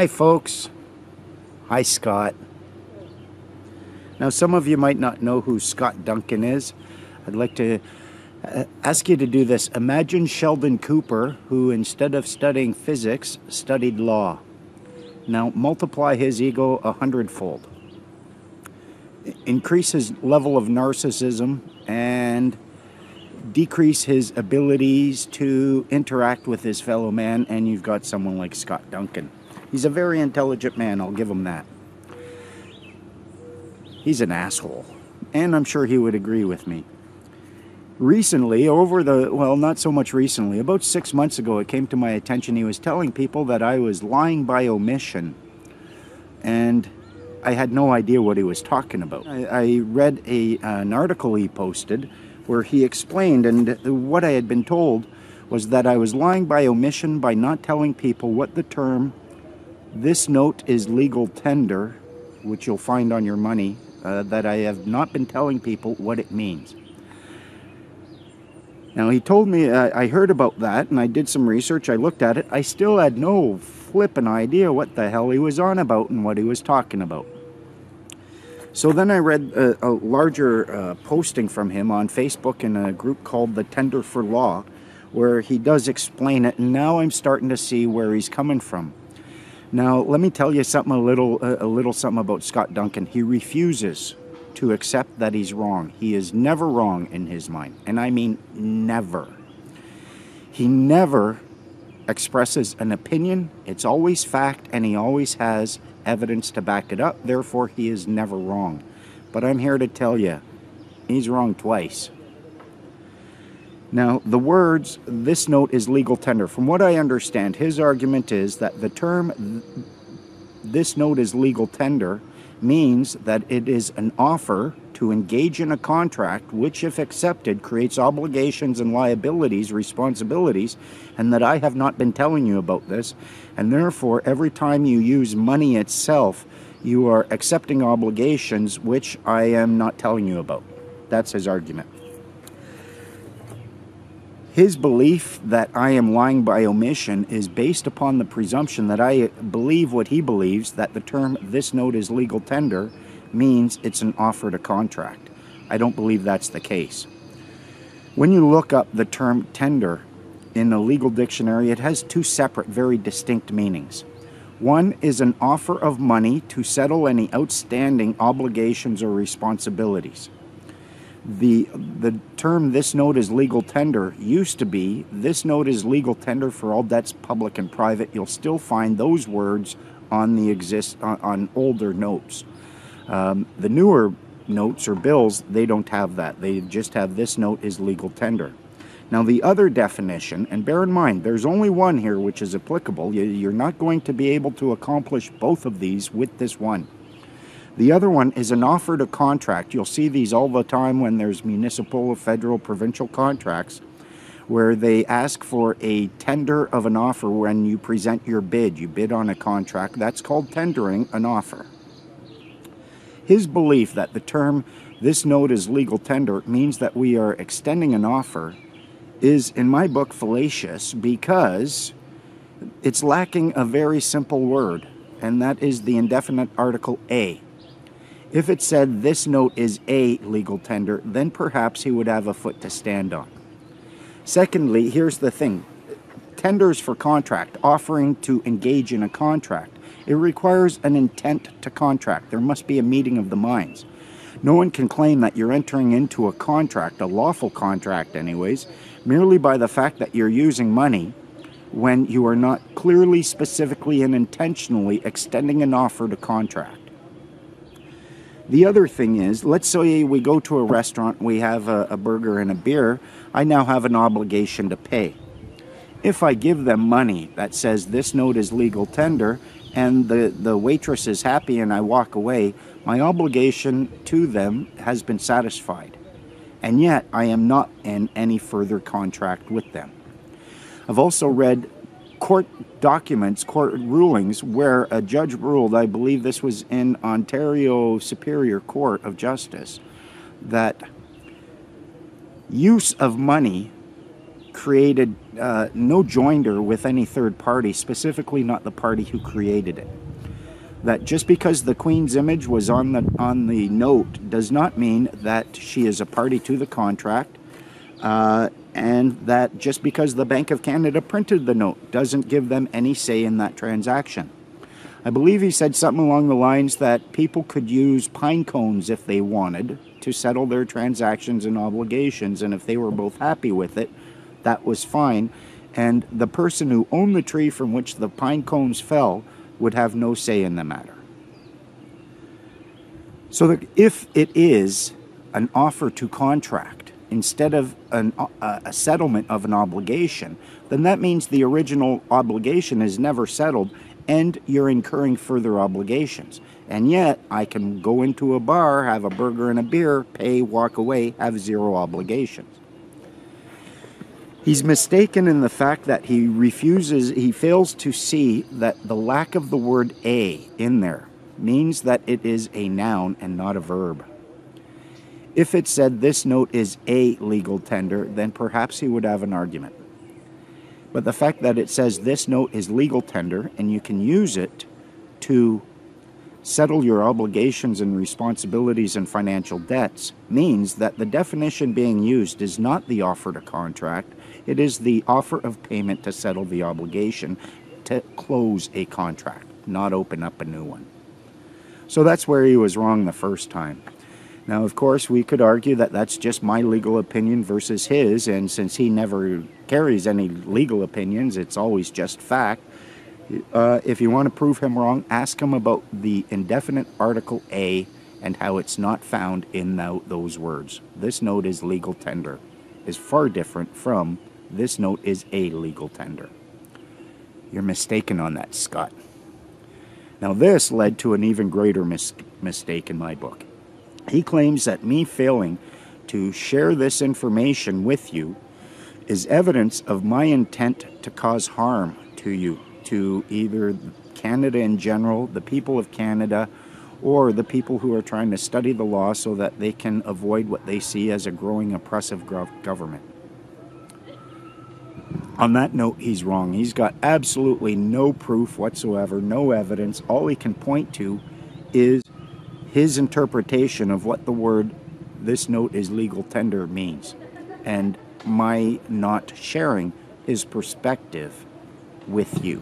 Hi folks. Hi Scott. Now some of you might not know who Scott Duncan is. I'd like to ask you to do this. Imagine Sheldon Cooper, who instead of studying physics, studied law. Now multiply his ego 100-fold. Increase his level of narcissism and decrease his abilities to interact with his fellow man, and you've got someone like Scott Duncan. He's a very intelligent man, I'll give him that. He's an asshole, and I'm sure he would agree with me. Recently, not so much recently, about 6 months ago, it came to my attention he was telling people that I was lying by omission, and I had no idea what he was talking about. I read an article he posted where he explained, and what I had been told was that I was lying by omission by not telling people what the term "this note is legal tender," which you'll find on your money, that I have not been telling people what it means. Now he told me, I heard about that and I did some research, I looked at it, I still had no flippin' idea what the hell he was on about and what he was talking about. So then I read a larger posting from him on Facebook in a group called the Tender for Law, where he does explain it, and now I'm starting to see where he's coming from. Now, let me tell you something, a little something about Scott Duncan. He refuses to accept that he's wrong. He is never wrong in his mind, and I mean never. He never expresses an opinion. It's always fact, and he always has evidence to back it up. Therefore, he is never wrong. But I'm here to tell you, he's wrong twice. Now, the words, "this note is legal tender," from what I understand, his argument is that the term "this note is legal tender" means that it is an offer to engage in a contract which, if accepted, creates obligations and liabilities, responsibilities, and that I have not been telling you about this, and therefore every time you use money itself, you are accepting obligations which I am not telling you about. That's his argument. His belief that I am lying by omission is based upon the presumption that I believe what he believes, that the term "this note is legal tender" means it's an offer to contract. I don't believe that's the case. When you look up the term tender in a legal dictionary, it has two separate, very distinct meanings. One is an offer of money to settle any outstanding obligations or responsibilities. The term "this note is legal tender" used to be "this note is legal tender for all debts, public and private." You'll still find those words on on older notes. The newer notes or bills, they don't have that. They just have "this note is legal tender." Now the other definition, and bear in mind, there's only one here which is applicable. You're not going to be able to accomplish both of these with this one. The other one is an offer to contract. You'll see these all the time when there's municipal, federal, provincial contracts where they ask for a tender of an offer when you present your bid. You bid on a contract. That's called tendering an offer. His belief that the term "this note is legal tender" means that we are extending an offer is, in my book, fallacious because it's lacking a very simple word, and that is the indefinite article "a." If it said "this note is a legal tender," then perhaps he would have a foot to stand on. Secondly, here's the thing. Tenders for contract, offering to engage in a contract, it requires an intent to contract. There must be a meeting of the minds. No one can claim that you're entering into a contract, a lawful contract anyways, merely by the fact that you're using money when you are not clearly, specifically, and intentionally extending an offer to contract. The other thing is, let's say we go to a restaurant, we have a burger and a beer, I now have an obligation to pay. If I give them money that says "this note is legal tender," and the waitress is happy and I walk away, my obligation to them has been satisfied. And yet, I am not in any further contract with them. I've also read court documents, court rulings, where a judge ruled, I believe this was in Ontario Superior Court of Justice, that use of money created no joinder with any third party, specifically not the party who created it. That just because the Queen's image was on the note does not mean that she is a party to the contract, and that just because the Bank of Canada printed the note doesn't give them any say in that transaction. I believe he said something along the lines that people could use pine cones if they wanted to settle their transactions and obligations, and if they were both happy with it, that was fine, and the person who owned the tree from which the pine cones fell would have no say in the matter. So that if it is an offer to contract instead of a settlement of an obligation, then that means the original obligation is never settled and you're incurring further obligations. And yet, I can go into a bar, have a burger and a beer, pay, walk away, have zero obligations. He's mistaken in the fact that he fails to see that the lack of the word a in there means that it is a noun and not a verb. If it said this note is a legal tender, then perhaps he would have an argument. But the fact that it says this note is legal tender and you can use it to settle your obligations and responsibilities and financial debts means that the definition being used is not the offer to contract, it is the offer of payment to settle the obligation to close a contract, not open up a new one. So that's where he was wrong the first time. Now, of course, we could argue that that's just my legal opinion versus his, and since he never carries any legal opinions, it's always just fact. If you want to prove him wrong, ask him about the indefinite article A and how it's not found in those words. This note is legal tender is far different from this note is a legal tender. You're mistaken on that, Scott. Now, this led to an even greater mistake in my book. He claims that me failing to share this information with you is evidence of my intent to cause harm to you, to either Canada in general, the people of Canada, or the people who are trying to study the law so that they can avoid what they see as a growing oppressive government. On that note, he's wrong. He's got absolutely no proof whatsoever, no evidence. All he can point to is his interpretation of what the word "this note is legal tender" means, and my not sharing his perspective with you.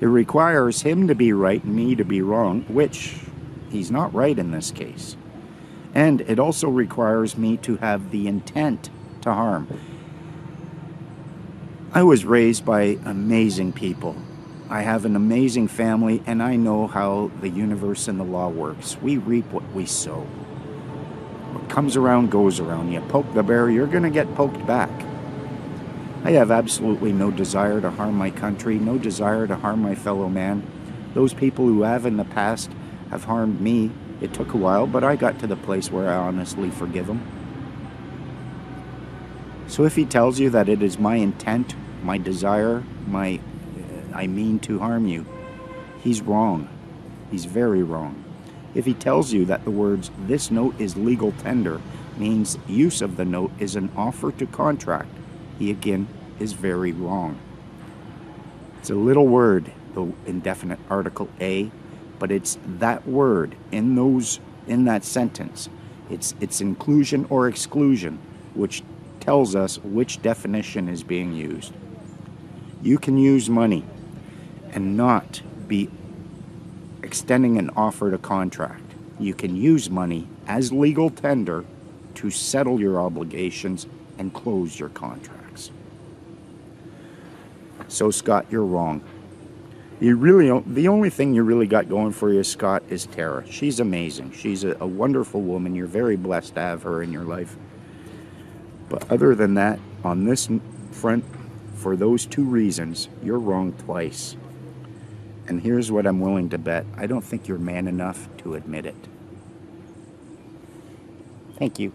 It requires him to be right and me to be wrong, which he's not right in this case. And it also requires me to have the intent to harm. I was raised by amazing people. I have an amazing family, and I know how the universe and the law works. We reap what we sow. What comes around goes around. You poke the bear, you're going to get poked back. I have absolutely no desire to harm my country, no desire to harm my fellow man. Those people who have in the past have harmed me. It took a while, but I got to the place where I honestly forgive them. So if he tells you that it is my intent, my desire, I mean to harm you, he's wrong. He's very wrong. If he tells you that the words "this note is legal tender" means use of the note is an offer to contract, he again is very wrong. It's a little word, the indefinite article A, but it's that word in that sentence. It's inclusion or exclusion, which tells us which definition is being used. You can use money and not be extending an offer to contract. You can use money as legal tender to settle your obligations and close your contracts. So, Scott, you're wrong. The only thing you really got going for you, Scott, is Tara. She's amazing. She's a wonderful woman. You're very blessed to have her in your life. But other than that, on this front, for those two reasons, you're wrong twice. And here's what I'm willing to bet. I don't think you're man enough to admit it. Thank you.